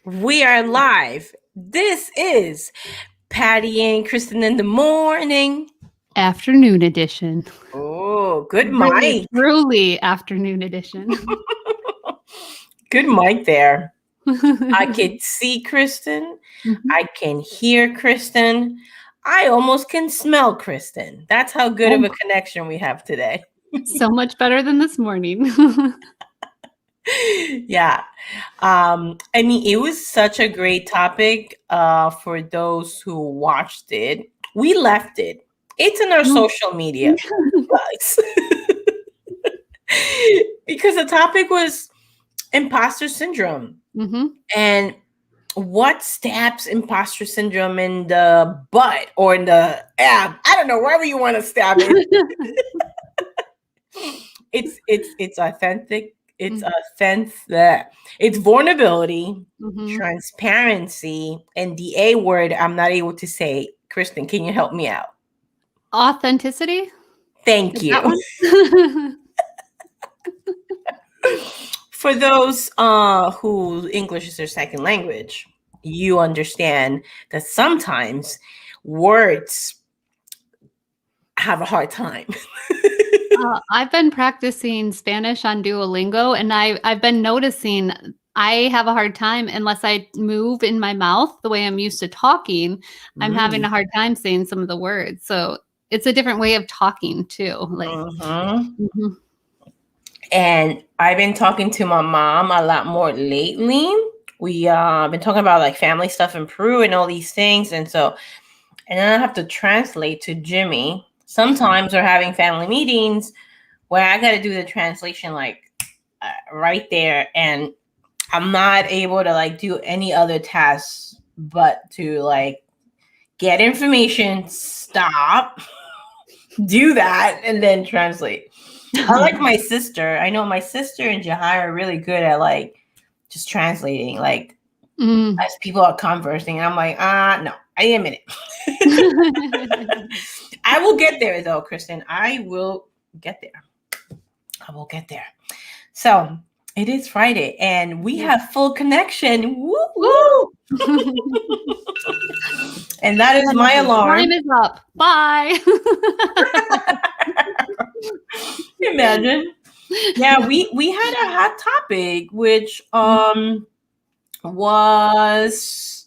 We are live. This is Patty and Kristin in the morning. Afternoon edition. Oh, good Really, mic. truly afternoon edition. Good mic there. I can see Kristin. I can hear Kristin. I almost can smell Kristin. That's how good of a connection we have today. So much better than this morning. Yeah. I mean, it was such a great topic for those who watched it. We left it. It's in our social media. Because the topic was imposter syndrome. And what stabs imposter syndrome in the butt or in the I don't know, wherever you want to stab it. It's authentic. It's it's vulnerability, transparency, and the A word I'm not able to say. Kristin, can you help me out? Authenticity? Thank you. For those who English is their second language, you understand that sometimes words have a hard time. I've been practicing Spanish on Duolingo, and I've been noticing I have a hard time unless I move in my mouth the way I'm used to talking. I'm having a hard time saying some of the words. So it's a different way of talking too. And I've been talking to my mom a lot more lately. We been talking about like family stuff in Peru and all these things. And then I have to translate to Jimmy. Sometimes we're having family meetings where I got to do the translation like right there. And I'm not able to like do any other tasks but to like get information, stop, do that, and then translate. I like my sister. I know my sister and Jahai are really good at like just translating, like as people are conversing. And I'm like, no, I need a minute. I will get there though, Kristin. I will get there. So it is Friday and we have full connection. Woo woo! And that is my alarm. Time is up. Bye. Imagine. Yeah, we had a hot topic, which was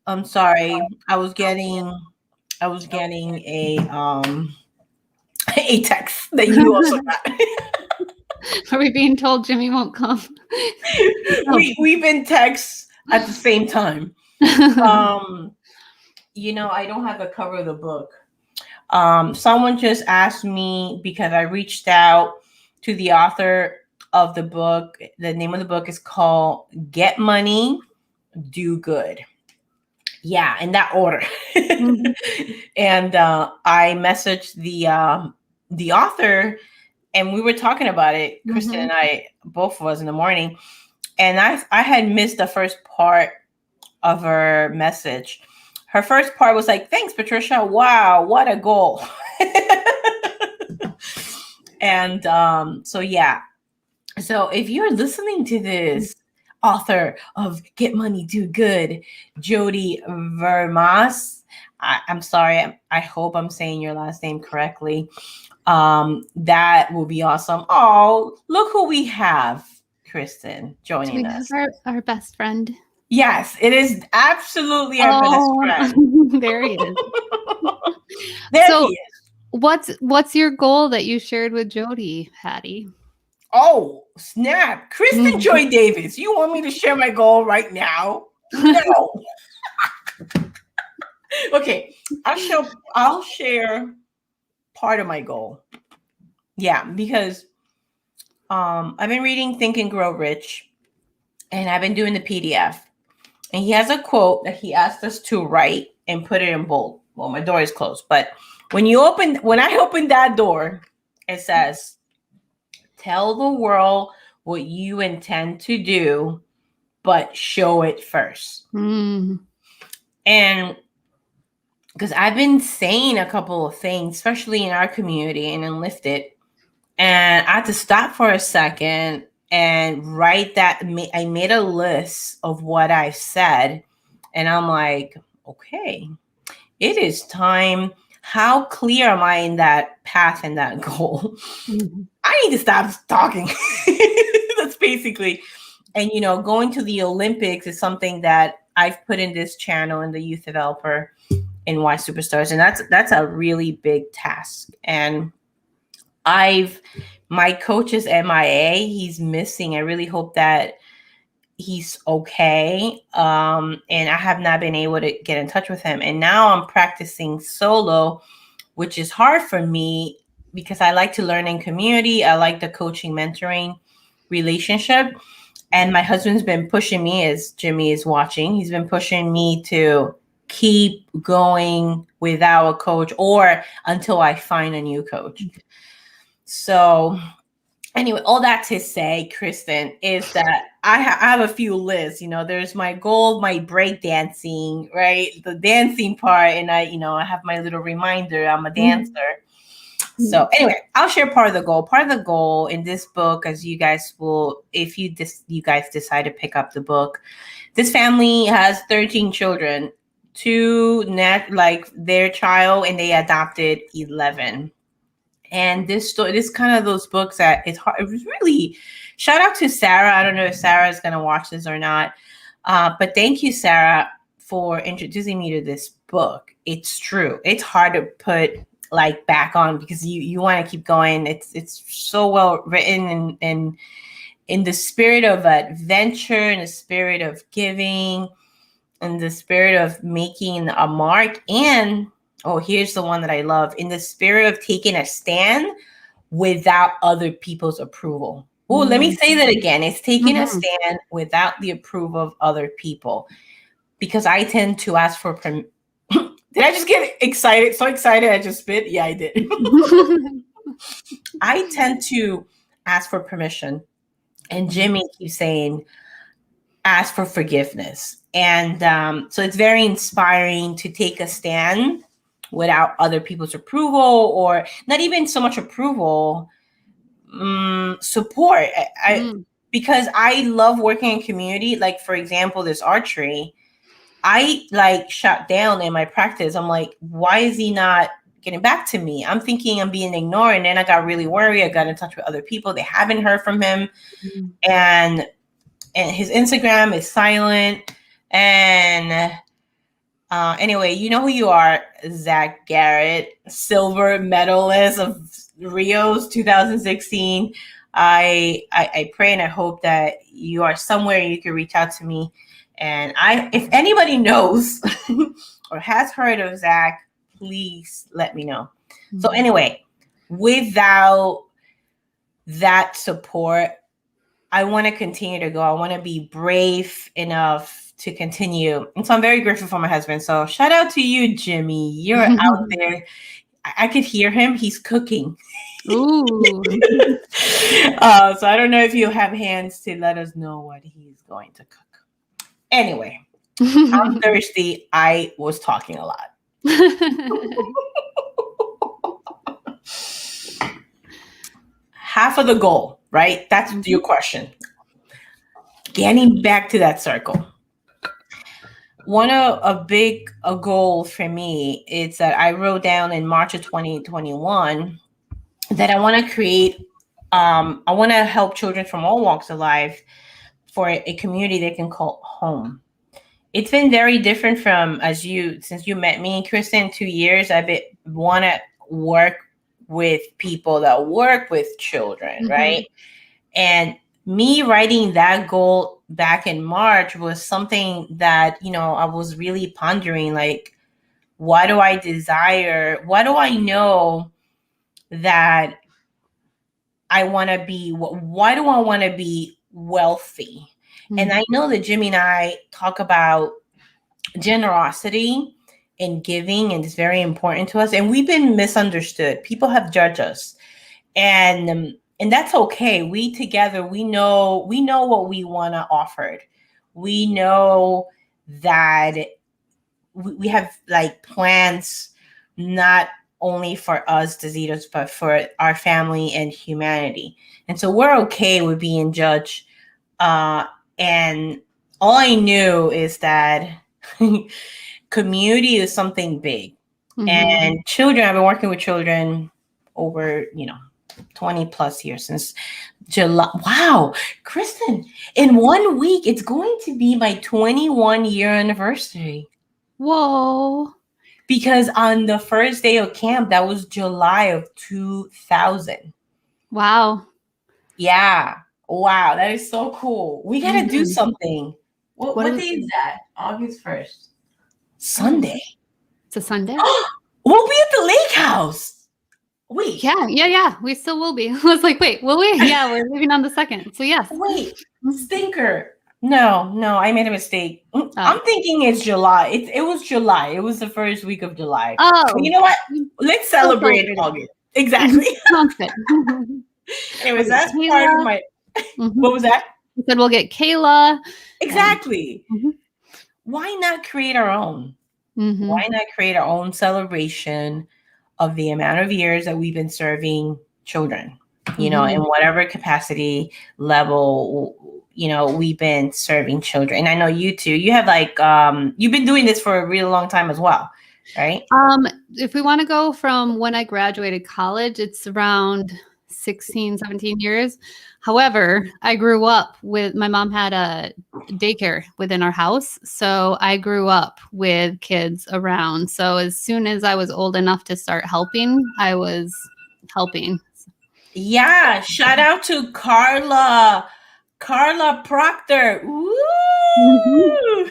I'm sorry, I was getting a a text that you also got. Are we being told Jimmy won't come? We've been texts at the same time. You know, I don't have the cover of the book. Someone just asked me because I reached out to the author of the book. The name of the book is called Get Money, Do Good. Yeah, in that order. And I messaged the author and we were talking about it, Kristin and I, both of us in the morning. And I had missed the first part of her message. Her first part was like, thanks, Patricia. Wow, what a goal. And so, yeah. So if you're listening to this, author of Get Money, Do Good, Jody Vermas, I'm sorry. I hope I'm saying your last name correctly. That will be awesome. Oh, look who we have, Kristin, joining us. Our best friend. Yes, it is absolutely our best friend. There he is. There he is. What's your goal that you shared with Jody, Patty? Oh, snap. Kristin Joy Davis, you want me to share my goal right now? No. Okay, I'll share part of my goal. Yeah, because I've been reading Think and Grow Rich, and I've been doing the PDF. And he has a quote that he asked us to write and put it in bold. Well, my door is closed, but when I open that door, it says, tell the world what you intend to do, but show it first. And because I've been saying a couple of things, especially in our community and in Lifted, and I had to stop for a second and write that. I made a list of what I said, and I'm like, okay, it is time. How clear am I in that path and that goal? Mhm. I need to stop talking. That's basically, and going to the Olympics is something that I've put in this channel in the youth developer in YSuperstars, and that's a really big task. And my coach is MIA. He's missing. I really hope that he's okay. And I have not been able to get in touch with him. And now I'm practicing solo, which is hard for me because I like to learn in community. I like the coaching, mentoring relationship. And my husband's been pushing me, as Jimmy is watching, he's been pushing me to keep going without a coach or until I find a new coach. So anyway, all that to say, Kristin, is that I have a few lists. There's my goal, my break dancing, right? The dancing part. And I have my little reminder, I'm a dancer. So anyway, I'll share part of the goal. Part of the goal in this book, as you guys will, if you guys decide to pick up the book, this family has 13 children, two their child, and they adopted 11. And this story, this kind of those books that it's hard. It was really, shout out to Sarah. I don't know if Sarah is going to watch this or not, but thank you, Sarah, for introducing me to this book. It's true. It's hard to put back on because you want to keep going. It's so well written and in the spirit of adventure, in the spirit of giving, in the spirit of making a mark, and here's the one that I love, in the spirit of taking a stand without other people's approval. Oh, let me say that again. It's taking a stand without the approval of other people, because I tend to ask for Did I just get excited? So excited I just spit? Yeah, I did. I tend to ask for permission. And Jimmy keeps saying, ask for forgiveness. And so it's very inspiring to take a stand without other people's approval, or not even so much approval, support. Because I love working in community. Like, for example, this archery, I shut down in my practice. I'm like, why is he not getting back to me? I'm thinking I'm being ignored. And then I got really worried. I got in touch with other people. They haven't heard from him. And his Instagram is silent. And anyway, you know who you are, Zach Garrett, silver medalist of Rio's 2016. I pray and I hope that you are somewhere you can reach out to me. And if anybody knows or has heard of Zach, please let me know. So anyway, without that support, I want to continue to go. I want to be brave enough to continue. And so I'm very grateful for my husband. So shout out to you, Jimmy. You're out there. I could hear him. He's cooking. Ooh. So I don't know if you have hands to let us know what he's going to cook. Anyway, I'm thirsty. I was talking a lot. Half of the goal, right? That's your question. Getting back to that circle. A goal for me is that I wrote down in March of 2021 that I want to create, I want to help children from all walks of life for a community they can call home. It's been very different since you met me, Kristin, 2 years. I want to work with people that work with children, right? And me writing that goal back in March was something that, I was really pondering, like, what do I desire? What do I know that I want to be? Why do I want to be wealthy? And I know that Jimmy and I talk about generosity and giving, and it's very important to us. And we've been misunderstood. People have judged us. And that's okay. We together, we know what we want to offer. We know that we have plans, not only for us diseases, but for our family and humanity. And so we're okay with being judged. And all I knew is that community is something big. And children, I've been working with children over, 20 plus years, since July. Wow, Kristin, in 1 week, it's going to be my 21-year anniversary. Whoa. Because on the first day of camp, that was July of 2000. Wow. Yeah. Wow, that is so cool. We got to do something. What day is that? August 1st. Sunday. It's a Sunday. We'll be at the lake house. Wait. Yeah. We still will be. I was like, wait, will we? Yeah, we're leaving on the 2nd. So yes. Wait, stinker. No, I made a mistake. I'm thinking it's July. It was July. It was the first week of July. Oh. But you know what? Let's celebrate August. Exactly. Sounds good. Anyways, that's part of my... What was that? You said we'll get Kayla. Exactly. Why not create our own? Why not create our own celebration of the amount of years that we've been serving children, in whatever capacity level, we've been serving children. And I know you too, you have you've been doing this for a really long time as well, right? If we want to go from when I graduated college, it's around 16, 17 years. However, I grew up with, my mom had a daycare within our house. So I grew up with kids around. So as soon as I was old enough to start helping, I was helping. Yeah. Shout out to Carla Proctor. Woo!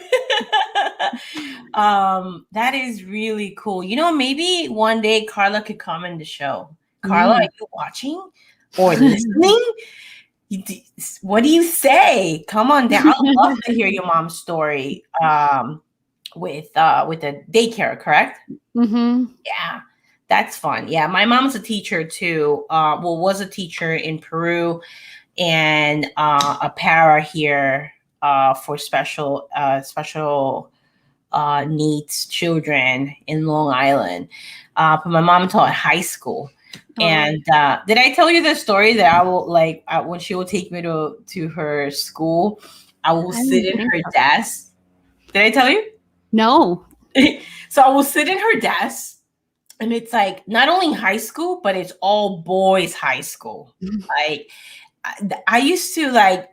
That is really cool. Maybe one day Carla could come in the show. Carla, are you watching or listening? What do you say? Come on down. I'd love to hear your mom's story with the daycare, correct? Yeah, that's fun. Yeah, my mom's a teacher too. Was a teacher in Peru, and a para here for special needs children in Long Island. But my mom taught high school. And did I tell you the story that I will when she will take me to her school, I will sit in her desk. Did I tell you? No. So I will sit in her desk, and it's not only high school, but it's all boys high school. I used to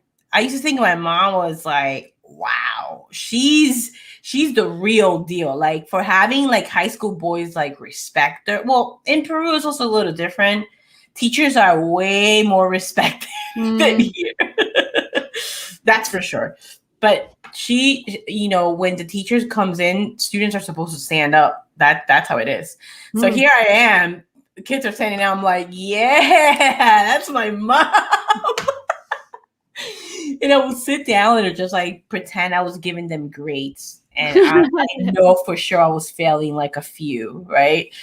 think my mom was wow, she's the real deal. For having high school boys respect her. Well, in Peru it's also a little different. Teachers are way more respected than here. That's for sure. But she, when the teacher comes in, students are supposed to stand up. That's how it is. So here I am. The kids are standing up. I'm like, yeah, that's my mom. And I would sit down and just pretend I was giving them grades. And I know for sure I was failing a few, right?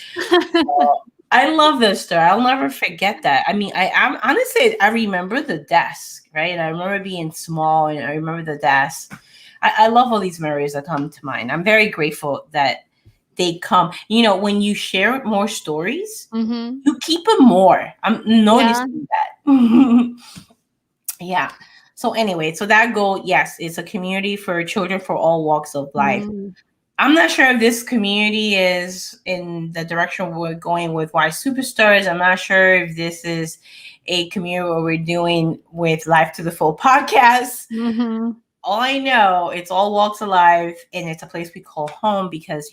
So, I love this story. I'll never forget that. I mean, I'm honestly, I remember the desk, right? And I remember being small, and I remember the desk. I love all these memories that come to mind. I'm very grateful that they come. When you share more stories, you keep them more. I'm noticing that. Yeah. So anyway, so that goal, yes, it's a community for children for all walks of life. I'm not sure if this community is in the direction we're going with YSuperstars. I'm not sure if this is a community where we're doing with Life to the Full podcast. All I know, it's all walks of life, and it's a place we call home because,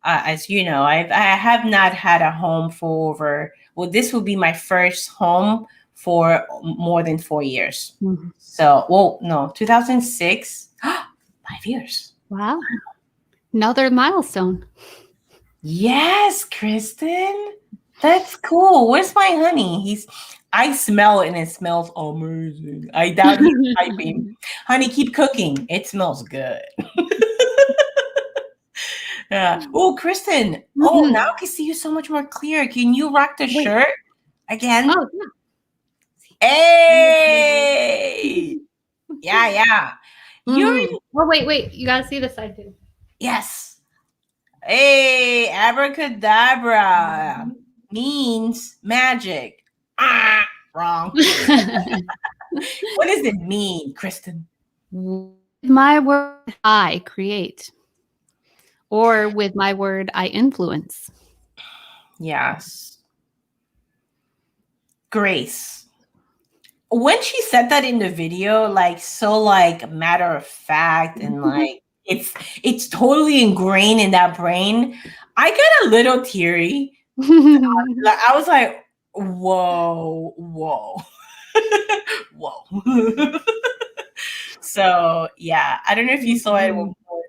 as you know, I have not had a home for this will be my first home for more than 4 years. So, 2006, 5 years. Wow. Another milestone. Yes, Kristin. That's cool. Where's my honey? I smell it, and it smells amazing. I doubt he's typing. Honey, keep cooking. It smells good. Yeah. Oh, Kristin. Oh, now I can see you so much more clear. Can you rock the shirt again? Oh, yeah. Hey! Yeah. Wait. You gotta see the side too. Yes. Hey, abracadabra means magic. Wrong. What does it mean, Kristen? With my word, I create. Or with my word, I influence. Yes. Grace. When she said that in the video, like so like matter of fact and like it's totally ingrained in that brain, I got a little teary. Like, I was like, whoa, whoa. Whoa. So yeah, I don't know if you saw it.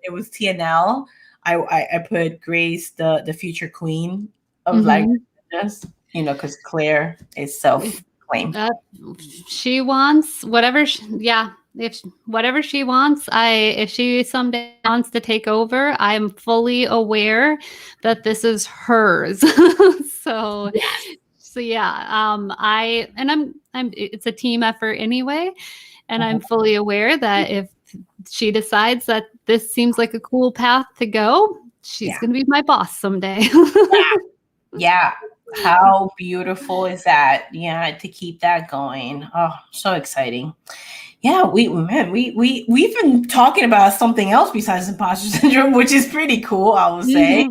It was TNL. I put Grace, the future queen of languages, because Claire is self-claimed. She wants whatever. If whatever she wants, if she someday wants to take over, I'm fully aware that this is hers. So. Yes. So yeah, I'm it's a team effort anyway, and I'm fully aware that if she decides that this seems like a cool path to go, she's going to be my boss someday. Yeah. How beautiful is that? Yeah, to keep that going. Oh, so exciting. Yeah, we've been talking about something else besides imposter syndrome, which is pretty cool, I will say.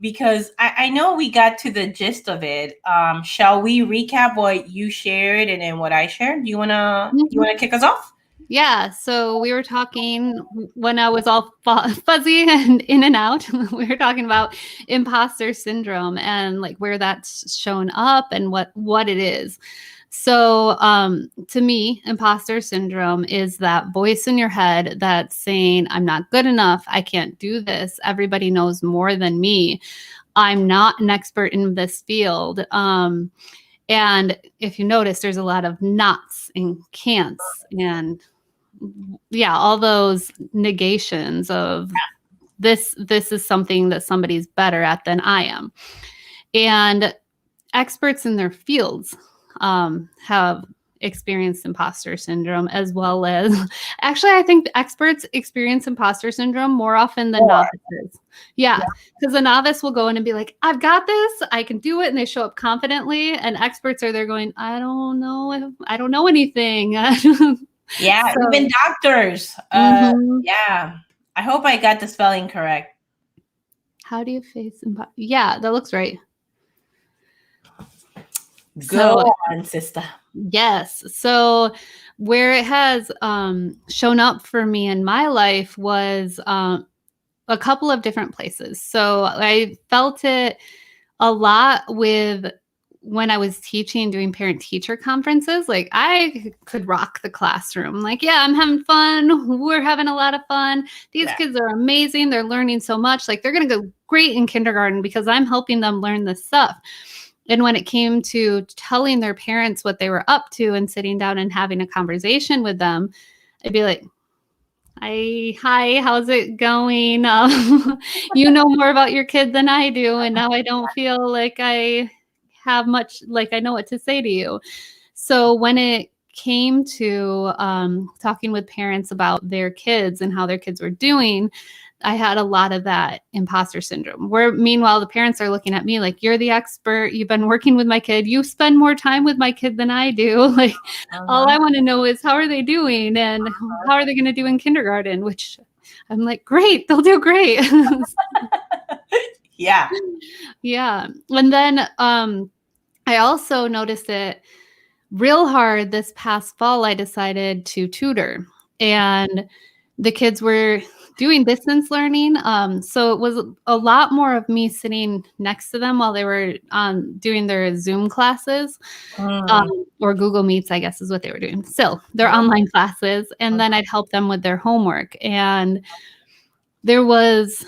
Because I know we got to the gist of it. Shall we recap what you shared and then what I shared? You wanna kick us off? Yeah, so we were talking when I was all fuzzy and in and out. We were talking about imposter syndrome and like where that's shown up and what it is. So to me, imposter syndrome is that voice in your head that's saying, I'm not good enough. I can't do this. Everybody knows more than me. I'm not an expert in this field. And if you notice, there's a lot of nots and can'ts and all those negations of this is something that somebody's better at than I am. And experts in their fields have experienced imposter syndrome, as well as actually I think experts experience imposter syndrome more often than novices. Yeah, because a novice will go in and be like, I've got this, I can do it, and they show up confidently, and experts are there going, I don't know anything. Yeah, So, even doctors. Yeah. I hope I got the spelling correct. How do you face Yeah, that looks right. Go on, sister. Yes. So where it has shown up for me in my life was a couple of different places. So I felt it a lot with when I was teaching, doing parent-teacher conferences. Like I could rock the classroom. Like, yeah, I'm having fun. We're having a lot of fun. These kids are amazing. They're learning so much. Like they're going to go great in kindergarten because I'm helping them learn this stuff. And when it came to telling their parents what they were up to and sitting down and having a conversation with them, I'd be like, hi, how's it going? You know more about your kid than I do. And now I don't feel like I have much, like I know what to say to you. So when it came to talking with parents about their kids and how their kids were doing, I had a lot of that imposter syndrome where meanwhile the parents are looking at me like, you're the expert. You've been working with my kid. You spend more time with my kid than I do. Like all I want to know is how are they doing and how are they going to do in kindergarten, which I'm like, great, they'll do great. Yeah. Yeah. And then I also noticed it real hard this past fall. I decided to tutor and the kids were doing distance learning. So it was a lot more of me sitting next to them while they were doing their Zoom classes or Google Meets, I guess is what they were doing. Still, their online classes. And then I'd help them with their homework. And there was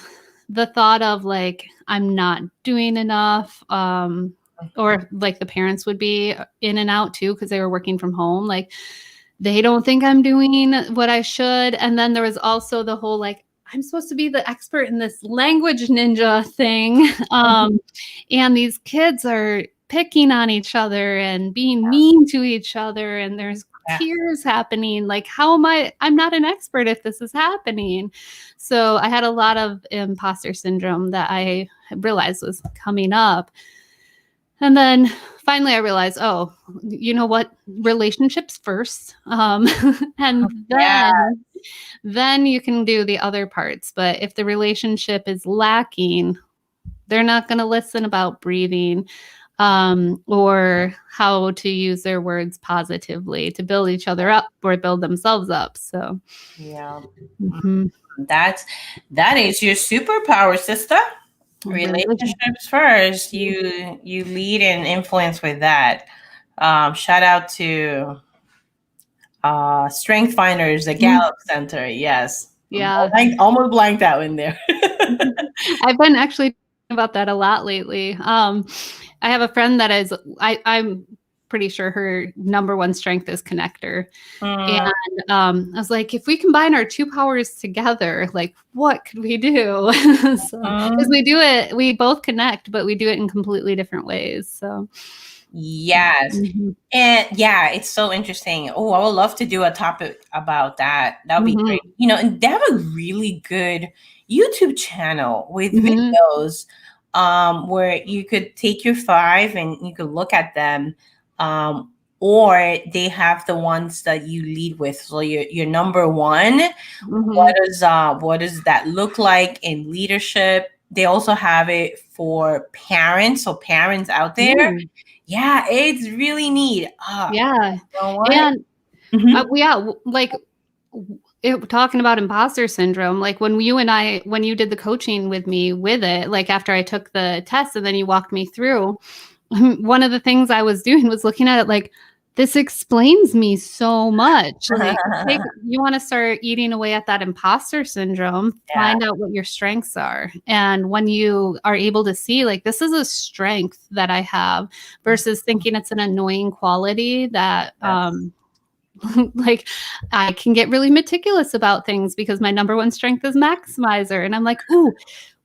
the thought of like, I'm not doing enough. Or like the parents would be in and out too because they were working from home. Like, they don't think I'm doing what I should. And then there was also the whole, like, I'm supposed to be the expert in this language ninja thing. And these kids are picking on each other and being mean to each other. And there's Yeah. tears happening. Like, how am I'm not an expert if this is happening. So I had a lot of imposter syndrome that I realized was coming up. And then finally I realized, oh, you know what? Relationships first. And Yeah. then you can do the other parts. But if the relationship is lacking, they're not going to listen about breathing or how to use their words positively to build each other up or build themselves up. So, Yeah. mhm. That is your superpower, sister. Religion. Relationships first. You lead and influence with that. Shout out to Strength Finders, the Gallup Center. Yes. Yeah. Almost blanked out in there. I've been actually thinking about that a lot lately. I have a friend that is, I'm pretty sure her number one strength is connector. Mm, And I was like, if we combine our two powers together, like what could we do? So, because we both connect, but we do it in completely different ways. So, yes. mhm. And yeah, it's so interesting. Oh, I would love to do a topic about that. That would be Mhm. great. And they have a really good YouTube channel with Mhm. videos where you could take your 5 and you could look at them. Or they have the ones that you lead with. So your number one, Mhm. what does that look like in leadership? They also have it for parents. So parents out there, Ooh. yeah, it's really neat. Yeah. You know what? And Mhm. like talking about imposter syndrome, like when you did the coaching with me with it, like after I took the test and then you walked me through, one of the things I was doing was looking at it like, this explains me so much. Like, you want to start eating away at that imposter syndrome, Yeah, find out what your strengths are. And when you are able to see, like, this is a strength that I have versus thinking it's an annoying quality that, yes. like I can get really meticulous about things because my number one strength is maximizer. And I'm like, ooh,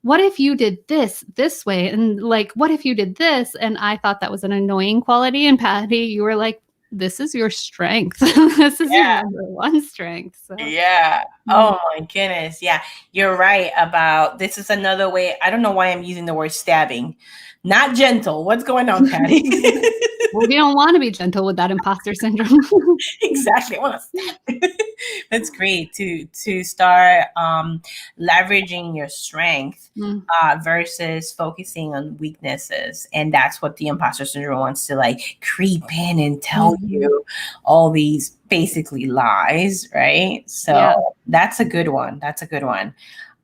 what if you did this way? And like, what if you did this? And I thought that was an annoying quality. And Patty, you were like, this is your strength. This is your Yeah, number one strength. So, yeah. mm. Oh my goodness. Yeah, you're right about this is another way. I don't know why I'm using the word stabbing. Not gentle. What's going on, Patty? Well, we don't want to be gentle with that imposter syndrome. Exactly. I want to stab. That's great to start leveraging your strength Mm. versus focusing on weaknesses, and that's what the imposter syndrome wants to like creep in and tell Mhm. you all these basically lies, right? So Yeah. that's a good one. That's a good one.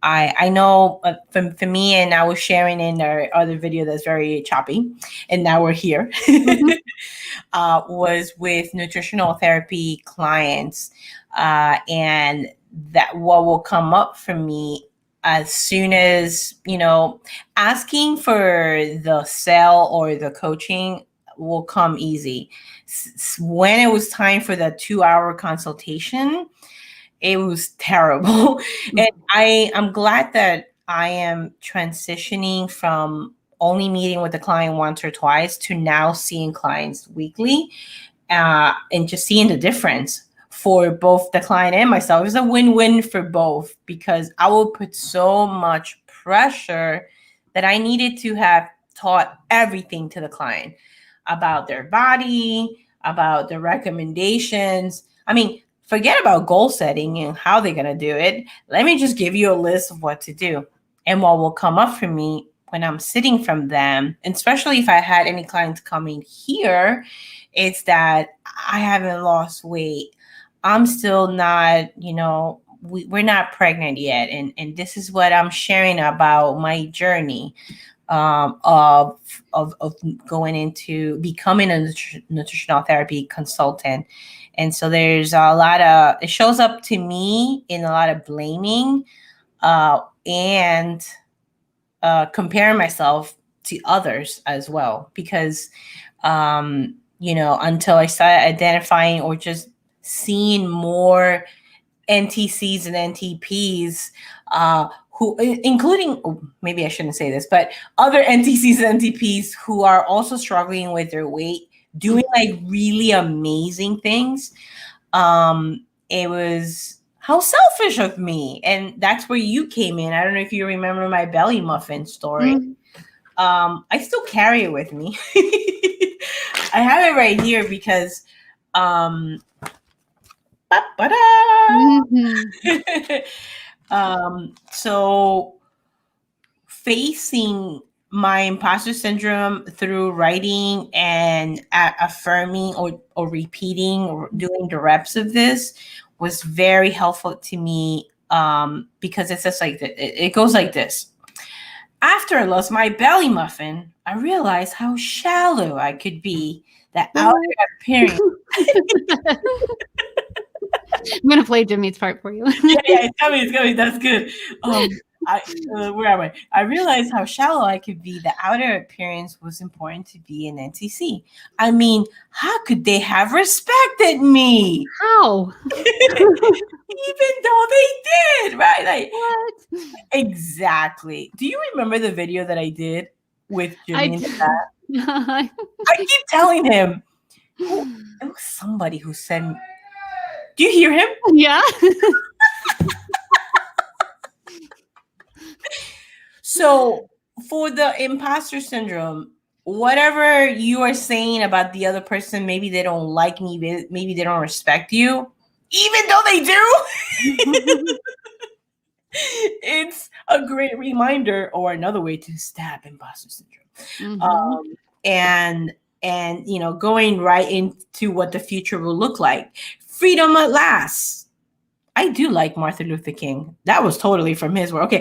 I know for me, and I was sharing in our other video that's very choppy, and now we're here. Mhm. Was with nutritional therapy clients, and that what will come up for me as soon as asking for the sale or the coaching will come easy. When it was time for the 2-hour consultation, it was terrible. And I'm glad that I am transitioning from only meeting with the client once or twice to now seeing clients weekly, and just seeing the difference for both the client and myself. It's a win-win for both because I will put so much pressure that I needed to have taught everything to the client about their body, about the recommendations. I mean, forget about goal setting and how they're going to do it. Let me just give you a list of what to do. And what will come up for me when I'm sitting from them, and especially if I had any clients coming here, it's that I haven't lost weight. I'm still not, we're not pregnant yet. And this is what I'm sharing about my journey of going into becoming a nutritional therapy consultant. And so there's a lot of, it shows up to me in a lot of blaming and comparing myself to others as well. Because, until I started identifying or just seeing more NTCs and NTPs, who, including, maybe I shouldn't say this, but other NTCs and NTPs who are also struggling with their weight doing like really amazing things. It was how selfish of me. And that's where you came in. I don't know if you remember my belly muffin story. I still carry it with me. I have it right here because so facing my imposter syndrome through writing and affirming or repeating or doing the reps of this was very helpful to me, because it's just like it goes like this. After I lost my belly muffin, I realized how shallow I could be. The outer appearance. I'm gonna play Jimmy's part for you. Yeah, it's coming. That's good. Where am I? I realized how shallow I could be. The outer appearance was important to be an NTC. I mean, how could they have respected me? How? Even though they did, right? Like, what? Exactly. Do you remember the video that I did with Jimmy in the back? I I keep telling him. It was somebody who said, do you hear him? Yeah. So for the imposter syndrome, whatever you are saying about the other person, maybe they don't like me, maybe they don't respect you, even though they do. It's a great reminder, or another way to stab imposter syndrome. And going right into what the future will look like. Freedom at last. I do like Martin Luther King. That was totally from his work. Okay.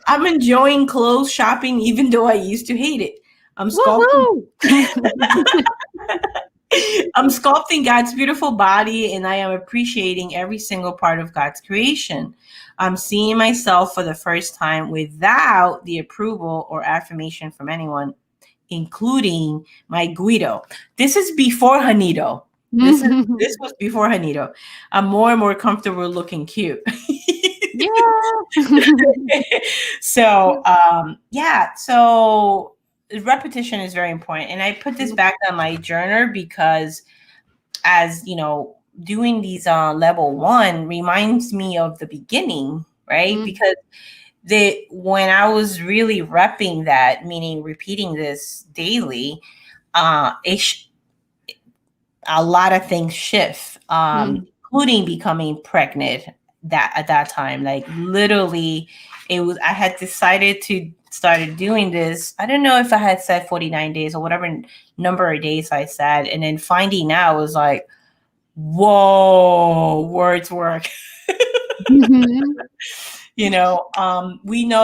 I'm enjoying clothes shopping, even though I used to hate it. I'm sculpting God's beautiful body, and I am appreciating every single part of God's creation. I'm seeing myself for the first time without the approval or affirmation from anyone, including my Guido. This is before Hanito. This was before Hanito. I'm more and more comfortable looking cute. So repetition is very important. And I put this back on my journal because, as you know, doing these level 1 reminds me of the beginning, right? Because when I was really repping that, meaning repeating this daily, a lot of things shift, including becoming pregnant at that time. Like literally, I had decided to start doing this. I don't know if I had said 49 days or whatever number of days I said. And then finding out was like, whoa, words work. We know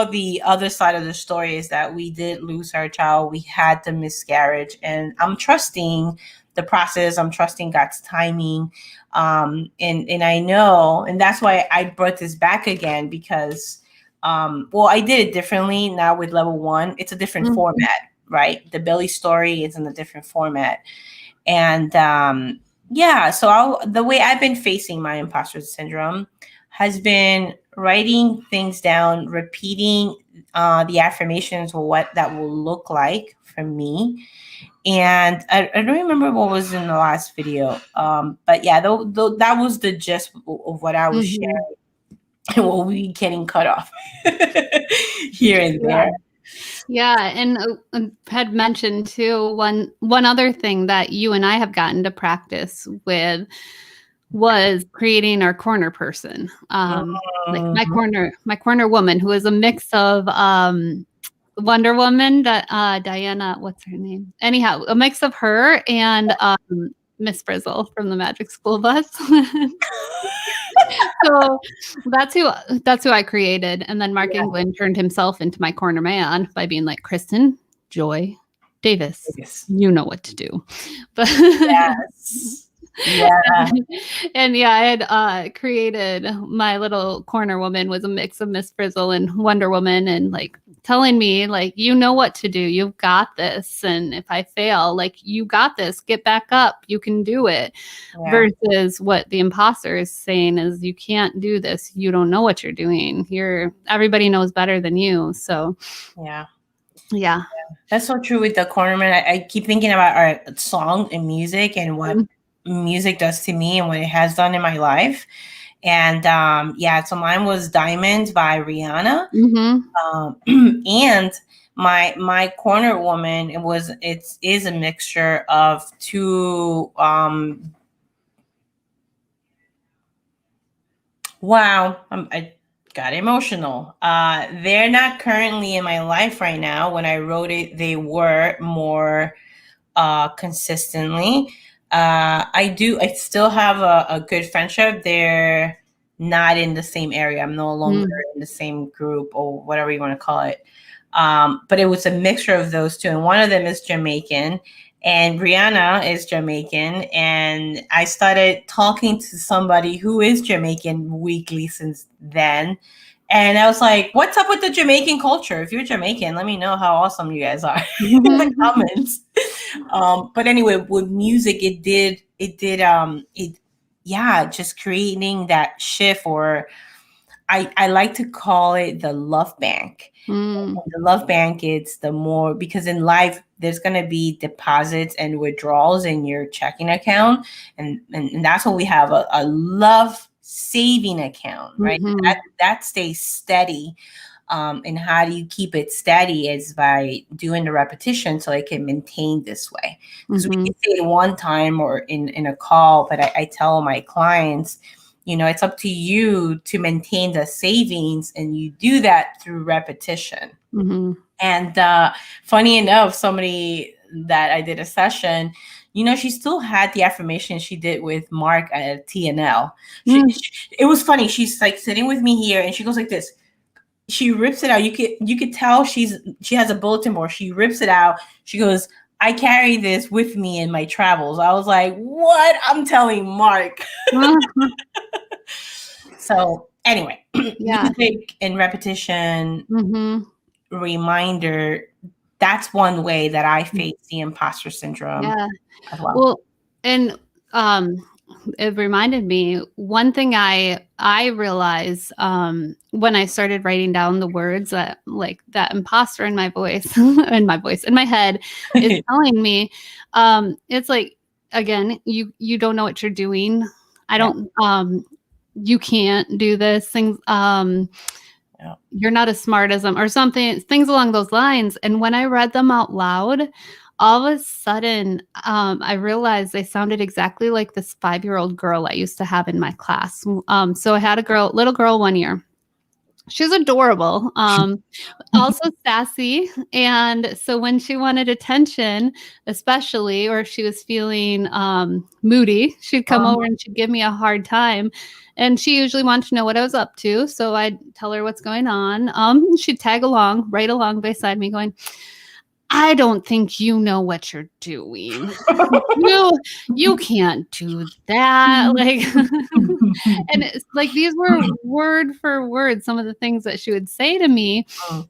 the other side of the story is that we did lose our child. We had the miscarriage, and I'm trusting the process. I'm trusting God's timing. And I know, and that's why I brought this back again, because, I did it differently now with level 1. It's a different format, right? The belly story is in a different format. And so the way I've been facing my imposter syndrome has been writing things down, repeating the affirmations of what that will look like for me. And I don't remember what was in the last video. But yeah, that was the gist of what I was sharing. And we'll be getting cut off here and there. Yeah, and had mentioned too, one other thing that you and I have gotten to practice with was creating our corner person, like my corner woman, who is a mix of Wonder Woman, Diana, what's her name? Anyhow, a mix of her and Miss Frizzle from the Magic School Bus. So that's who I created. And then Mark England turned himself into my corner man by being like, Kristin, Joy, Davis, you know what to do. But yes. Yeah. And I had created my little corner woman was a mix of Miss Frizzle and Wonder Woman, and like telling me like, you know what to do. You've got this. And if I fail, like, you got this, get back up. You can do it. Yeah. Versus what the imposter is saying is, you can't do this. You don't know what you're doing. Everybody knows better than you. So, yeah. Yeah. That's so true with the cornerman. I keep thinking about our song and music and what music does to me and what it has done in my life. And yeah, so mine was Diamonds by Rihanna. And my corner woman, it is a mixture of two wow, I got emotional. They're not currently in my life right now. When I wrote it, they were more consistently. I still have a good friendship. They're not in the same area. I'm no longer in the same group or whatever you want to call it. But it was a mixture of those two. And one of them is Jamaican, and Brianna is Jamaican. And I started talking to somebody who is Jamaican weekly since then. And I was like, what's up with the Jamaican culture? If you're Jamaican, let me know how awesome you guys are in the comments. But anyway, with music, just creating that shift, or I like to call it the love bank. The love bank, it's the more, because in life there's going to be deposits and withdrawals in your checking account, and that's when we have a love saving account, right? That stays steady. And how do you keep it steady is by doing the repetition so it can maintain this way. Because we can say it one time or in a call, but I tell my clients, it's up to you to maintain the savings, and you do that through repetition. And funny enough, somebody that I did a session, she still had the affirmation she did with Mark at TNL. It was funny. She's like sitting with me here, and she goes like this. She rips it out. You could tell she has a bulletin board. She rips it out. She goes, I carry this with me in my travels. I was like, what? I'm telling Mark. So anyway, music and repetition, reminder, that's one way that I face the imposter syndrome as well. Well, and it reminded me, one thing I realized when I started writing down the words that, like, that imposter in my voice, in my head is telling me, it's like, again, you don't know what you're doing. I don't, you can't do this, things, you're not as smart as them, or something, things along those lines. And when I read them out loud, all of a sudden, I realized they sounded exactly like this 5-year-old girl I used to have in my class. So I had a little girl one year. She's adorable, also sassy. And so when she wanted attention, especially, or if she was feeling moody, she'd come over and she'd give me a hard time. And she usually wanted to know what I was up to. So I'd tell her what's going on. She'd tag along, right along beside me, going, I don't think you know what you're doing. You can't do that. Like, and it's like, these were word for word some of the things that she would say to me,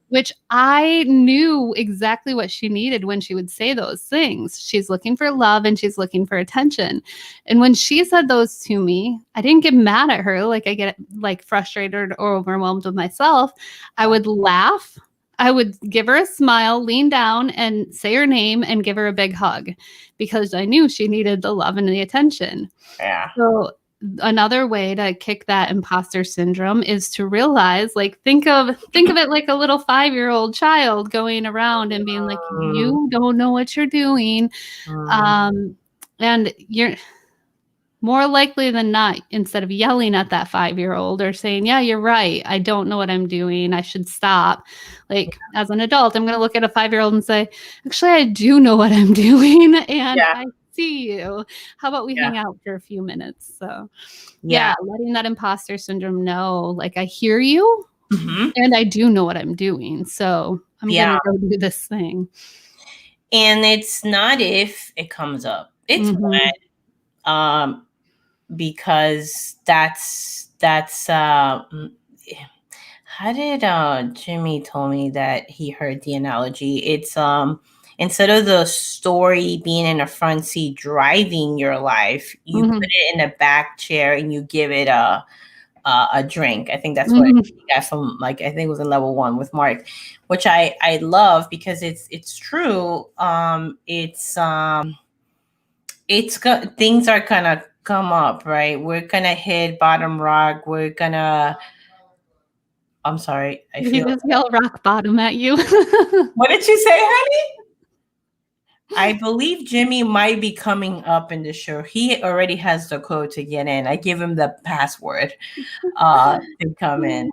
which I knew exactly what she needed when she would say those things. She's looking for love and she's looking for attention. And when she said those to me, I didn't get mad at her. Like, I get like frustrated or overwhelmed with myself. I would laugh. I would give her a smile, lean down and say her name and give her a big hug, because I knew she needed the love and the attention. Yeah. So another way to kick that imposter syndrome is to realize, like, think of it like a little 5-year-old child going around and being like, you don't know what you're doing. And you're more likely than not, instead of yelling at that 5-year-old or saying, yeah, you're right, I don't know what I'm doing, I should stop. Like, as an adult, I'm going to look at a 5-year-old and say, actually, I do know what I'm doing. And I see you. How about we hang out for a few minutes? So letting that imposter syndrome know, like, I hear you and I do know what I'm doing. So I'm going to go do this thing. And it's not if it comes up, it's when. Because that's how did Jimmy told me that he heard the analogy. It's instead of the story being in the front seat driving your life, you put it in the back chair and you give it a a drink. I think that's what he got from, like, I think it was a level 1 with Mark, which I love because it's true. Things are gonna come up, right? We're gonna hit bottom rock. I'm sorry. He just yelled rock bottom at you. What did you say, honey? I believe Jimmy might be coming up in the show. He already has the code to get in. I give him the password to come in.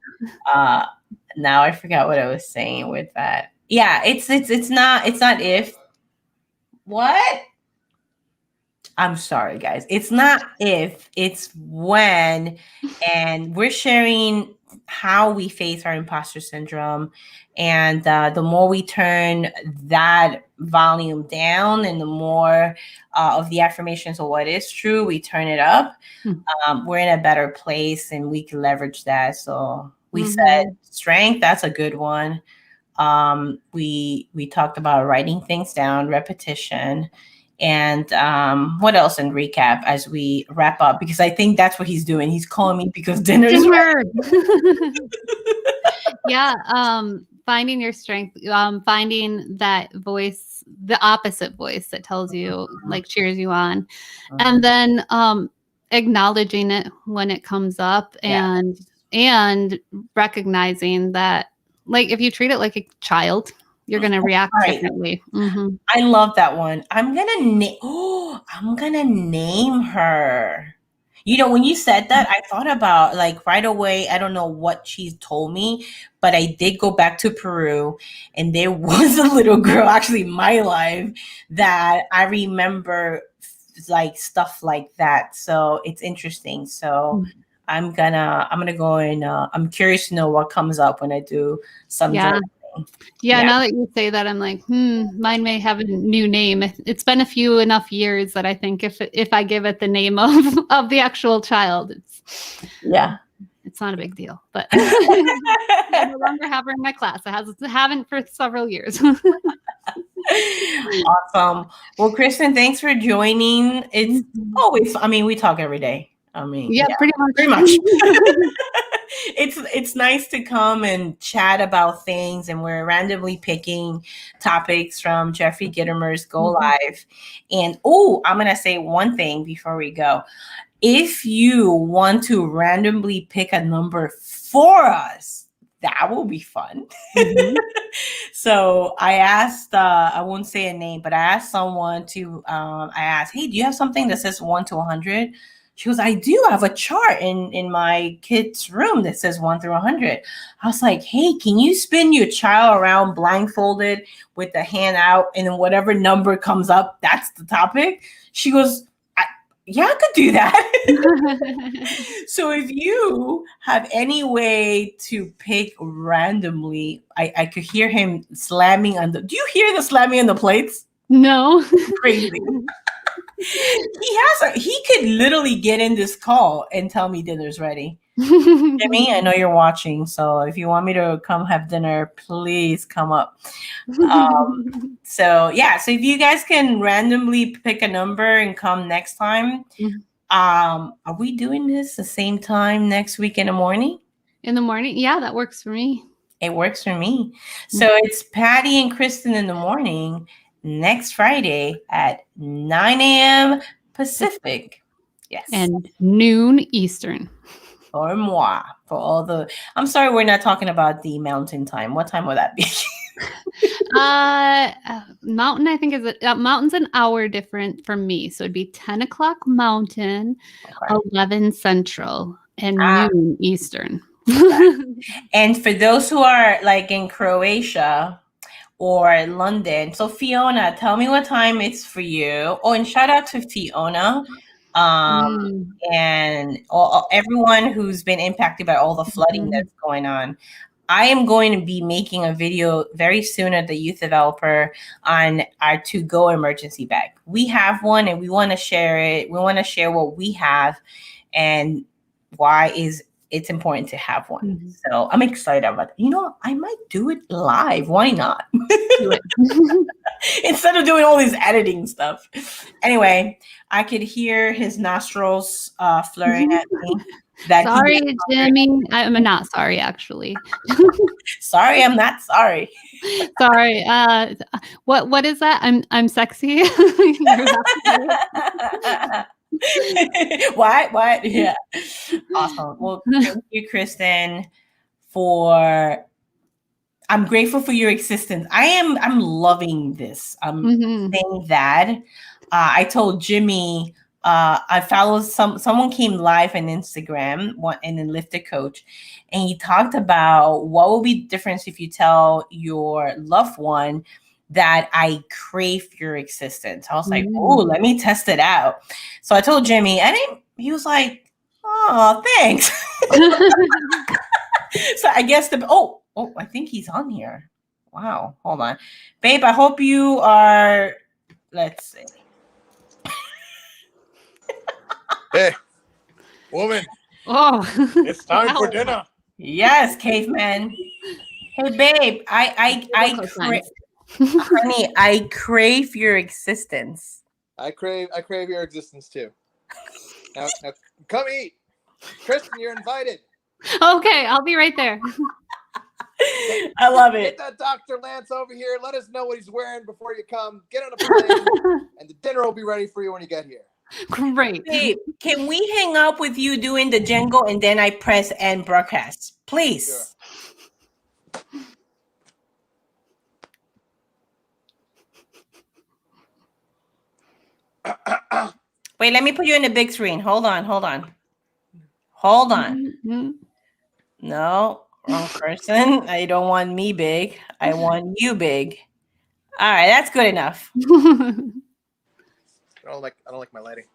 Now I forgot what I was saying with that. Yeah, it's not if. What? I'm sorry, guys. It's not if, it's when. And we're sharing how we face our imposter syndrome. And the more we turn that volume down and the more of the affirmations of what is true, we turn it up, we're in a better place and we can leverage that. So we said strength, that's a good one. We talked about writing things down, repetition, and what else in recap as we wrap up, because I think that's what he's doing. He's calling me because dinner's ready. Yeah, finding your strength, finding that voice, the opposite voice that tells you, like, cheers you on, and then acknowledging it when it comes up, and recognizing that, like, if you treat it like a child, you're going to react differently. I love that one. I'm gonna name her. You know, when you said that, I thought about, like, right away, I don't know what she told me, but I did go back to Peru, and there was a little girl, actually in my life, that I remember, like, stuff like that. So it's interesting. So I'm gonna go and I'm curious to know what comes up when I do some journaling. Yeah, now that you say that, I'm like, mine may have a new name. It's been a few enough years that I think if I give it the name of the actual child, it's not a big deal. But I no longer have her in my class. I haven't for several years. Awesome. Well, Kristin, thanks for joining. It's always, I mean, we talk every day. I mean, pretty much. It's nice to come and chat about things, and we're randomly picking topics from Jeffrey Gittimer's Go Live. And I'm gonna say one thing before we go. If you want to randomly pick a number for us, that will be fun. So I asked, I won't say a name, but I asked someone to, I asked, hey, do you have something that says 1 to 100? She goes, I do have a chart in my kid's room that says 1 through 100. I was like, hey, can you spin your child around blindfolded with the hand out, and then whatever number comes up, that's the topic? She goes, yeah, I could do that. So if you have any way to pick randomly, I could hear him slamming on do you hear the slamming on the plates? No. Crazy. He could literally get in this call and tell me dinner's ready. Jimmy, I know you're watching, so if you want me to come have dinner, please come up. So if you guys can randomly pick a number and come next time. Are we doing this the same time next week in the morning? In the morning? Yeah, that works for me. It works for me. So it's Patty and Kristin in the morning next Friday at 9 a.m. Pacific. Yes. And noon Eastern. For moi. For all the... I'm sorry we're not talking about the mountain time. What time will that be? Mountain, I think, is mountain's an hour different from me. So it'd be 10 o'clock Mountain, 11 Central, and noon Eastern. And for those who are like in Croatia or London, so Fiona, tell me what time it's for you. Oh, and shout out to Fiona. And everyone who's been impacted by all the flooding that's going on. I am going to be making a video very soon at the Youth Developer on our to-go emergency bag. We have one and we want to share it. We want to share what we have and why it's important to have one. So I'm excited about it. You know, I might do it live. Why not? Do it. Instead of doing all this editing stuff. Anyway, I could hear his nostrils flaring at me. That Sorry, Jimmy. I'm not sorry, actually. Sorry, I'm not sorry. Sorry. What is that? I'm sexy. What? Yeah. Awesome. Well, thank you, Kristin, for I'm grateful for your existence. I'm loving this. I'm saying that. I told Jimmy, I followed someone came live on Instagram and then lifted coach, and he talked about what will be the difference if you tell your loved one that I crave your existence. I was like, oh, let me test it out. So I told Jimmy, and he was like, oh, thanks. So I guess I think he's on here. Wow, hold on. Babe, I hope you are, let's see. Hey, woman. Oh, It's time for dinner. Yes, caveman. Hey, babe, honey, I crave your existence. I crave your existence too. Now come eat. Kristin, you're invited. Okay, I'll be right there. I love it. Get that Dr. Lance over here. Let us know what he's wearing before you come. Get on a plane, and the dinner will be ready for you when you get here. Great. Babe, can we hang up with you doing the jingle and then I press end broadcast? Please. Sure. Wait, let me put you in the big screen. Hold on. No, wrong person. I don't want me big. I want you big. All right, that's good enough. I don't like my lighting.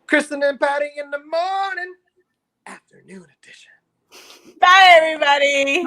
Kristin and Patty in the morning, afternoon edition. Bye, everybody.